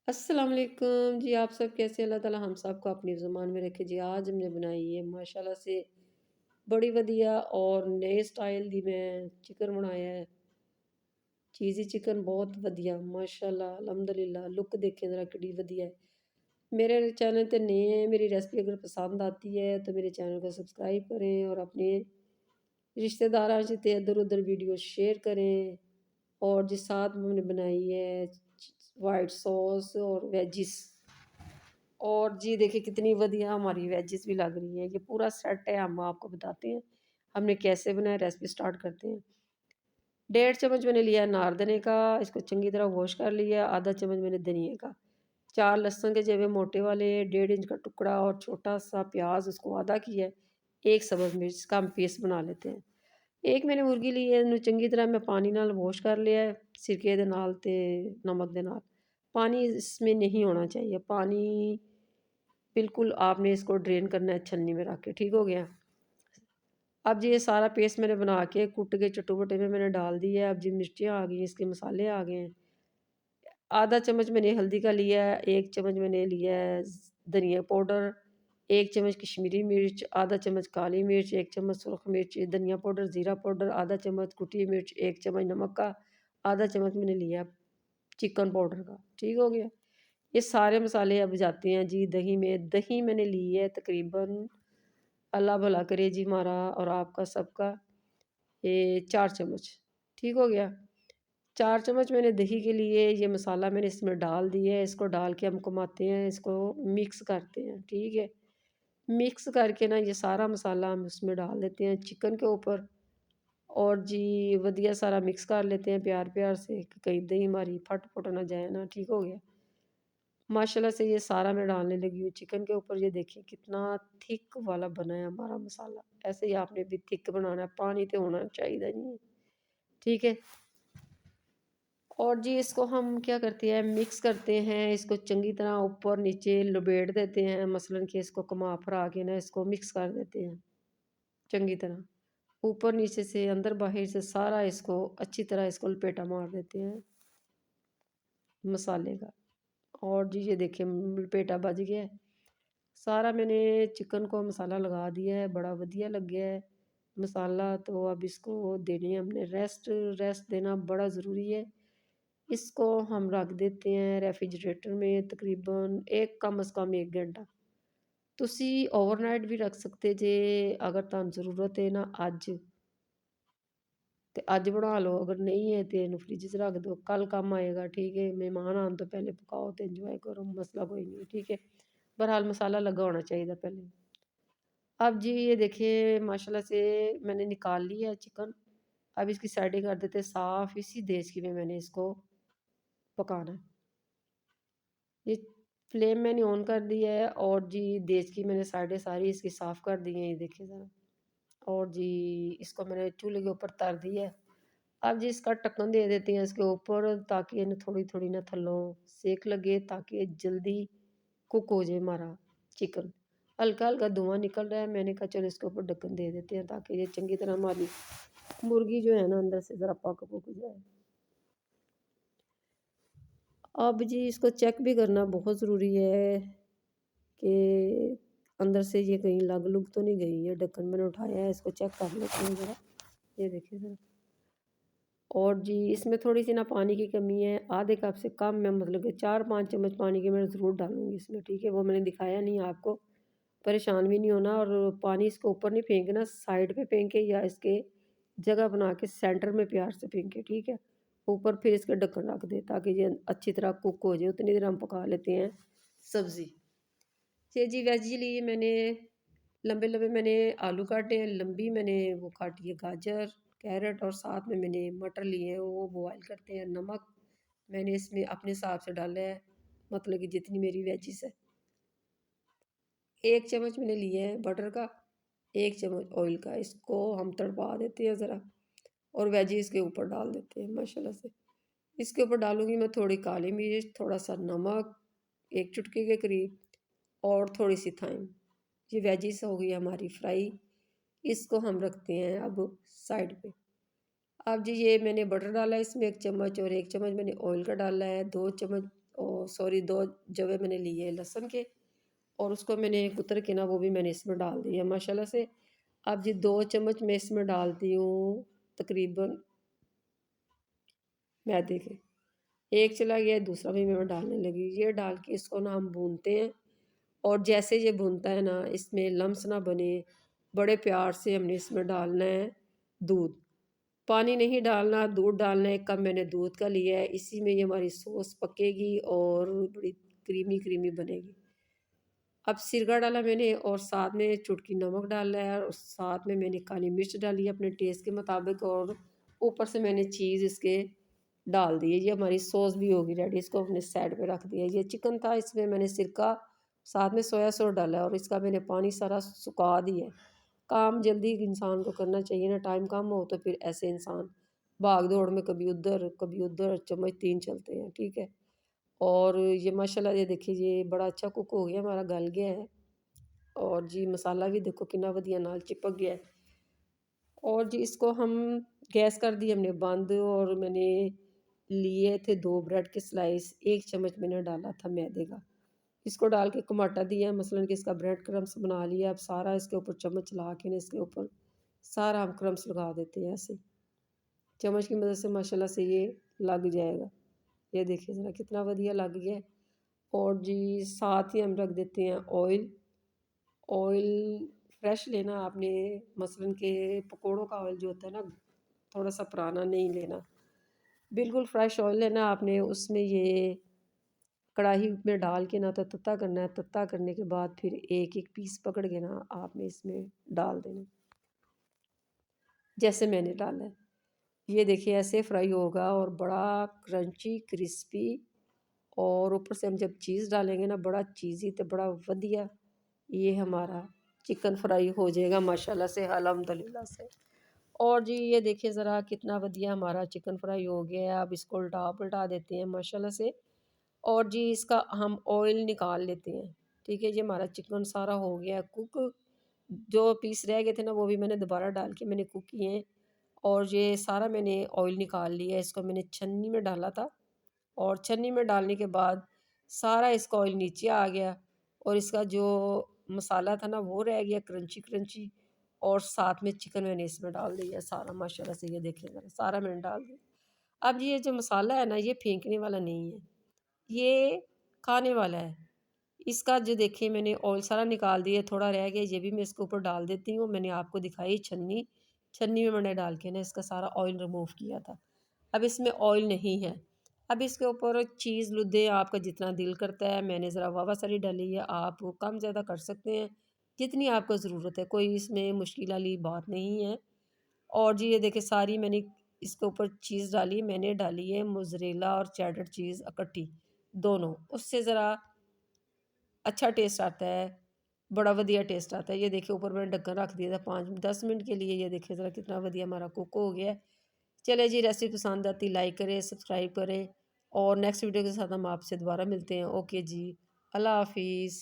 अस्सलाम वालेकुम जी। आप सब कैसे? अल्लाह ताला हम सबको अपनी ज़ुबान में रखे जी। आज हमने बनाई है माशाल्लाह से बड़ी वधिया और नए स्टाइल दी मैं चिकन बनाया है। चीज़ी चिकन बहुत वधिया माशाल्लाह अल्हम्दुलिल्लाह। लुक देखें ज़रा किड्डी वधिया है। मेरे चैनल ते नए हैं, मेरी रेसिपी अगर पसंद आती है तो मेरे चैनल को सब्सक्राइब करें और अपने रिश्तेदारां च ते इधर-उधर वीडियो शेयर करें। और जिस साथ में हमने बनाई है वाइट सॉस और वेजिस। और जी देखिए कितनी बढ़िया हमारी वेजिस भी लग रही है। ये पूरा सेट है, हम आपको बताते हैं हमने कैसे बनाया। रेसिपी स्टार्ट करते हैं। 1.5 चम्मच मैंने लिया नारदने का, इसको चंगी तरह वॉश कर लिया। आधा चम्मच मैंने धनिए का, 4 लहसुन के जेवे मोटे वाले, 1.5 इंच का टुकड़ा और छोटा सा प्याज उसको आधा किया है। 1 सब्ज़ मिर्च का हम पेस्ट बना लेते हैं। एक मैंने मुर्गी ली है, इन्हू चंगी तरह मैं पानी नाल वॉश कर लिया है, सिरके दे नाल ते नमक दे नाल। पानी इसमें नहीं होना चाहिए, पानी बिल्कुल आपने इसको ड्रेन करना है छन्नी में रख के, ठीक हो गया। अब जी ये सारा पेस्ट मैंने बना के कुट के चट्टू-बट्टे में मैंने डाल दिया है। अब जी मिर्चियाँ आ गई हैं, इसके मसाले आ गए हैं। आधा चम्मच मैंने हल्दी का लिया है, 1 चम्मच मैंने लिया है धनिया पाउडर, 1 चम्मच कश्मीरी मिर्च, आधा चम्मच काली मिर्च, 1 चम्मच सुरख मिर्च, धनिया पाउडर, ज़ीरा पाउडर, आधा चम्मच कुटी मिर्च, 1 चम्मच नमक का, आधा चम्मच मैंने लिया चिकन पाउडर का, ठीक हो गया। ये सारे मसाले अब जाते हैं जी दही में। दही मैंने ली है तकरीबन, अल्लाह भला करे जी हमारा और आपका सबका, ये 4 चम्मच, ठीक हो गया। 4 चम्मच मैंने दही के लिए ये मसाला मैंने इसमें डाल दिया है। इसको डाल के हम घुमाते हैं, इसको मिक्स करते हैं, ठीक है। मिक्स करके ना ये सारा मसाला हम उसमें डाल देते हैं चिकन के ऊपर। और जी बढ़िया सारा मिक्स कर लेते हैं प्यार-प्यार से कि कहीं दही हमारी फट-फुट ना जाए ना, ठीक हो गया। माशाल्लाह से ये सारा मैं डालने लगी हूँ चिकन के ऊपर। ये देखिए कितना थिक वाला बना है हमारा मसाला। ऐसे ही आपने भी थिक बनाना है, पानी तो होना चाहिए नहीं, ठीक है। और जी इसको हम क्या करते हैं, मिक्स करते हैं, इसको चंगी तरह ऊपर नीचे लपेट देते हैं। मसलन कि इसको घुमा फिरा के ना इसको मिक्स कर देते हैं चंगी तरह। ऊपर नीचे से अंदर बाहर से सारा इसको अच्छी तरह इसको लपेटा मार देते हैं मसाले का। और जी ये देखिए लपेटा बज गया है। सारा मैंने चिकन को मसाला लगा दिया है, बड़ा बढ़िया लग गया है मसाला। तो अब इसको देने हमने रेस्ट। रेस्ट देना बड़ा ज़रूरी है। इसको हम रख देते हैं रेफ्रिजरेटर में तकरीबन एक कम से कम 1 घंटा। ਤੁਸੀਂ ओवरनाइट भी रख सकते जे, अगर ਤੁਹਾਨੂੰ ज़रूरत है ना ਅੱਜ ਤੇ ਅੱਜ ਬਣਾ ਲਓ, अगर नहीं है तो ਇਹਨੂੰ फ्रिज 'ਚ रख दो, कल काम आएगा, ठीक है। मेहमान आने तो पहले पकाओ तो एंजॉय करो, मसला कोई नहीं, ठीक है। बहरहाल मसाला लगा होना चाहिए पहले। अब जी ये देखिए माशाल्लाह से मैंने निकाल लिया है चिकन। अब इसकी साइडें कर देते हैं साफ़। इसी देचकी में मैंने इसको पकाना है। ये फ्लेम मैंने ऑन कर दिया है और जी देचकी मैंने साइडें सारी इसकी साफ़ कर दी हैं, ये देखिए ज़रा। और जी इसको मैंने चूल्हे के ऊपर तर दिया है। अब जी इसका ढक्कन दे देते हैं इसके ऊपर, ताकि इन्हें थोड़ी-थोड़ी ना थल्लों सेक लगे, ताकि जल्दी कुक हो जाए हमारा चिकन। हल्का-हल्का धुआँ निकल रहा है, मैंने कहा चलो इसके ऊपर ढक्कन दे देते हैं, ताकि ये चंगी तरह हमारी मुर्गी जो है ना अंदर से ज़रा पक-पुक जाए। अब जी इसको चेक भी करना बहुत ज़रूरी है कि अंदर से ये कहीं लग-लुग तो नहीं गई है। ढक्कन मैंने उठाया है, इसको चेक कर लेते हैं ज़रा। ये देखिए ज़रा। और जी इसमें थोड़ी-सी ना पानी की कमी है, आधे कप से कम मैं मतलब कि 4-5 चम्मच पानी के मैं ज़रूर डालूँगी इसमें, ठीक है। वो मैंने दिखाया नहीं आपको, परेशान भी नहीं होना। और पानी इसके ऊपर नहीं फेंकना, साइड पे फेंके या इसके जगह बना के सेंटर में प्यार से फेंके, ठीक है। ऊपर फिर इसका ढक्कन रख दें ताकि ये अच्छी तरह कुक हो जाए। उतनी देर हम पका लेते हैं सब्ज़ी। ये जी वेजी ली मैंने, लंबे-लंबे मैंने आलू काटे हैं, लंबी मैंने वो काटी है गाजर, कैरट, और साथ में मैंने मटर लिए हैं, वो बॉयल करते हैं। नमक मैंने इसमें अपने हिसाब से डाला है, मतलब कि जितनी मेरी वेजिस है। 1 चम्मच मैंने लिया है बटर का, 1 चम्मच ऑयल का। इसको हम तड़पा देते हैं ज़रा और वेजिस के ऊपर डाल देते हैं माशाल्लाह से। इसके ऊपर डालूँगी मैं थोड़ी काली मिर्च, थोड़ा-सा नमक, 1 चुटकी के करीब, और थोड़ी-सी थाइम। ये वेजिस हो गई हमारी फ्राई। इसको हम रखते हैं अब साइड पे। अब जी ये मैंने बटर डाला है इसमें 1 चम्मच, और 1 चम्मच मैंने ऑयल का डाला है, 2 चम्मच सॉरी 2 जवे मैंने लिए लहसुन के, और उसको मैंने कुतर के ना वो भी मैंने इसमें डाल दिया माशाल्लाह से। अब जी 2 चम्मच मैं इसमें डालती हूँ तकरीबन मैदे के। एक चला गया, दूसरा भी मैं डालने लगी। ये डाल के इसको ना हम भूनते हैं, और जैसे ये भूनता है ना, इसमें लम्स ना बने, बड़े प्यार से हमने इसमें डालना है दूध। पानी नहीं डालना, दूध डालना है। 1 कप मैंने दूध का लिया है, इसी में ये हमारी सॉस पकेगी और बड़ी क्रीमी-क्रीमी बनेगी। अब सिरका डाला मैंने, और साथ में चुटकी नमक डाला है, और साथ में मैंने काली मिर्च डाली है अपने टेस्ट के मुताबिक, और ऊपर से मैंने चीज़ इसके डाल दी है। ये हमारी सॉस भी होगी रेडी, इसको अपने साइड पे रख दिया। ये चिकन था, इसमें मैंने सिरका साथ में सोया सॉस डाला है, और इसका मैंने पानी सारा सुखा दिया है। काम जल्दी इंसान को करना चाहिए ना, टाइम कम हो तो फिर ऐसे इंसान भाग दौड़ में कभी उधर चम्मच 3 चलते हैं, ठीक है। और ये माशाल्लाह ये देखिए ये बड़ा अच्छा कुक हो गया, हमारा गल गया है। और जी मसाला भी देखो कितना वधिया नाल चिपक गया है। और जी इसको हम गैस कर दी हमने बंद, और मैंने लिए थे 2 ब्रेड के स्लाइस, 1 चम्मच मैंने डाला था मैदे का। इसको डाल के कुमाटा दिया, मसलन कि इसका ब्रेड क्रम्स बना लिया। अब सारा इसके ऊपर चम्मच ला के ना इसके ऊपर सारा हम क्रम्स लगा देते हैं ऐसे। चम्मच की मदद से माशाल्लाह से ये लग जाएगा। ये देखिए ज़रा कितना वधिया लग गया है। और जी साथ ही हम रख देते हैं ऑयल। ऑयल फ्रेश लेना आपने, मसलन के पकोड़ों का ऑयल जो होता है ना, थोड़ा-सा पुराना नहीं लेना। बिल्कुल फ्रेश ऑयल लेना आपने, उसमें ये कढ़ाई में डाल के ना तो तत्ता करना है। तत्ता करने के बाद फिर एक-एक पीस पकड़ के ना आपने इसमें डाल देना, जैसे मैंने डाला है। ये देखिए ऐसे फ्राई होगा, और बड़ा क्रंची, क्रिस्पी, और ऊपर से हम जब चीज़ डालेंगे ना, बड़ा चीज़ी तो बड़ा वधिया ये हमारा चिकन फ्राई हो जाएगा माशाल्लाह से, अल्हम्दुलिल्लाह से। और जी ये देखिए ज़रा कितना वधिया हमारा चिकन फ्राई हो गया है। अब इसको उल्टा-पुल्टा देते हैं माशाल्लाह से। और जी इसका हम ऑयल निकाल लेते हैं, ठीक है। ये हमारा चिकन सारा हो गया है कुक। जो पीस रह गए थे ना, वो भी मैंने दोबारा डाल के मैंने कुक किए हैं। और ये सारा मैंने ऑयल निकाल लिया है, इसको मैंने छन्नी में डाला था, और छन्नी में डालने के बाद सारा इसका ऑयल नीचे आ गया, और इसका जो मसाला था ना वो रह गया क्रंची क्रंची, और साथ में चिकन मैंने इसमें डाल दिया सारा माशाल्लाह से। ये देखिए ज़रा सारा मैंने डाल दिया। अब ये जो मसाला है ना, ये फेंकने वाला नहीं है, ये खाने वाला है। इसका जो देखिए मैंने ऑयल सारा निकाल दिया, थोड़ा रह गया, ये भी मैं इसके ऊपर डाल देती हूँ। मैंने आपको दिखाई छन्नी, छन्नी में मैंने डाल के ना इसका सारा ऑयल रिमूव किया था। अब इसमें ऑयल नहीं है। अब इसके ऊपर चीज़ लुद्दे आपका जितना दिल करता है, मैंने ज़रा वावा सारी डाली है, आप कम ज़्यादा कर सकते हैं जितनी आपको ज़रूरत है, कोई इसमें मुश्किल वाली बात नहीं है। और जी ये देखिए सारी मैंने इसके ऊपर चीज़ डाली, मैंने डाली है मोज़रेला और चेडर चीज़ इकट्ठी दोनों, उससे ज़रा अच्छा टेस्ट आता है, बड़ा वधिया टेस्ट आता है। ये देखिए ऊपर मैंने ढक्कन रख दिया था 5-10 मिनट के लिए। ये देखिए ज़रा कितना वधिया हमारा कुक हो गया है। चलिए जी, रेसिपी पसंद आती लाइक करें, सब्सक्राइब करें, और नेक्स्ट वीडियो के साथ हम आपसे दोबारा मिलते हैं। ओके जी, अल्लाह हाफ़िज़।